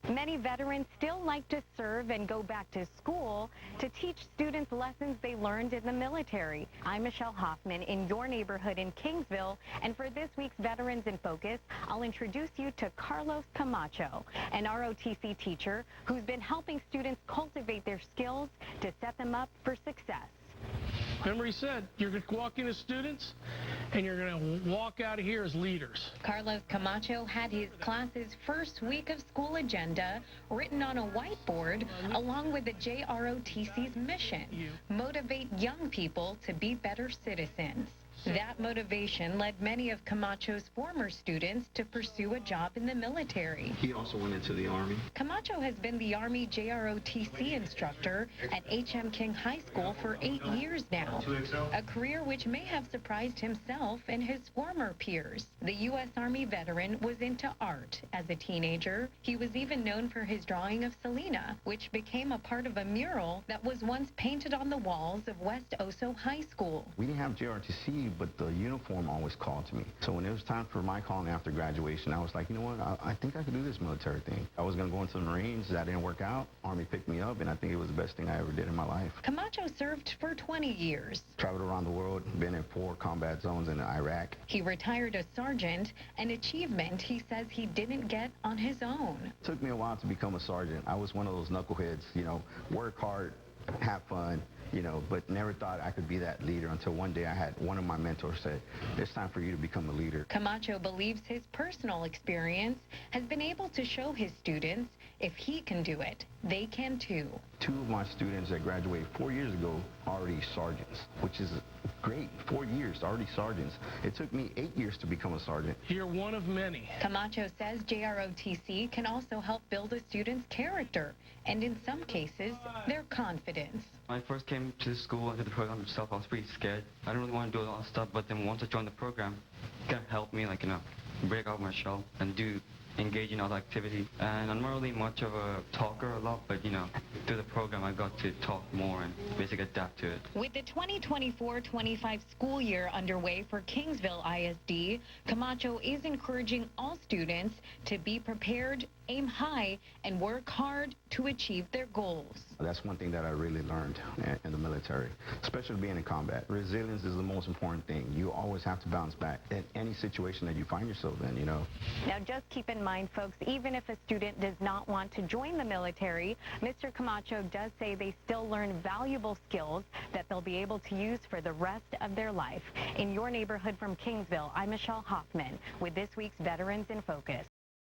Many veterans still like to serve and go back to school to teach students lessons they learned in the military. I'm Michelle Hoffman in your neighborhood in Kingsville, and for this week's Veterans in Focus, I'll introduce you to Carlos Camacho, an ROTC teacher who's been helping students cultivate their skills to set them up for success. Remember, he said you're going to walk in as students and you're going to walk out of here as leaders. Carlos Camacho had his class's first week of school agenda written on a whiteboard along with the JROTC's mission: motivate young people to be better citizens. That motivation led many of Camacho's former students to pursue a job in the military. He also went into the Army. Camacho has been the Army JROTC instructor at H.M. King High School for 8 years now, a career which may have surprised himself and his former peers. The U.S. Army veteran was into art as a teenager. He was even known for his drawing of Selena, which became a part of a mural that was once painted on the walls of West Oso High School. We didn't have JROTC, but the uniform always called to me. So when it was time for my calling after graduation, I was like, you know what, I think I could do this military thing. I was going to go into the Marines. That didn't work out. Army picked me up, and I think it was the best thing I ever did in my life. Camacho served for 20 years. Traveled around the world, been in 4 combat zones in Iraq. He retired a sergeant, an achievement he says he didn't get on his own. It took me a while to become a sergeant. I was one of those knuckleheads, you know, work hard, have fun, you know, but never thought I could be that leader until one day I had one of my mentors say, it's time for you to become a leader. Camacho believes his personal experience has been able to show his students if he can do it, they can too. 2 of my students that graduated 4 years ago are already sergeants, which is great. 4 years, already sergeants. It took me 8 years to become a sergeant. You're one of many. Camacho says JROTC can also help build a student's character and, in some cases, their confidence. When I first came to the school and did the program itself, I was pretty scared. I didn't really want to do a lot of stuff, but then once I joined the program, it kind of helped me, like, break out my shell and engage in other activities. And I'm not really much of a talker a lot, but, through the program, I got to talk more and basically adapt to it. With the 2024-25 school year underway for Kingsville ISD, Camacho is encouraging all students to be prepared, aim high, and work hard to achieve their goals. That's one thing that I really learned in the military, especially being in combat. Resilience is the most important thing. You always have to bounce back in any situation that you find yourself in, Now, just keep in mind, folks, even if a student does not want to join the military, Mr. Camacho does say they still learn valuable skills that they'll be able to use for the rest of their life. In your neighborhood from Kingsville, I'm Michelle Hoffman with this week's Veterans in Focus.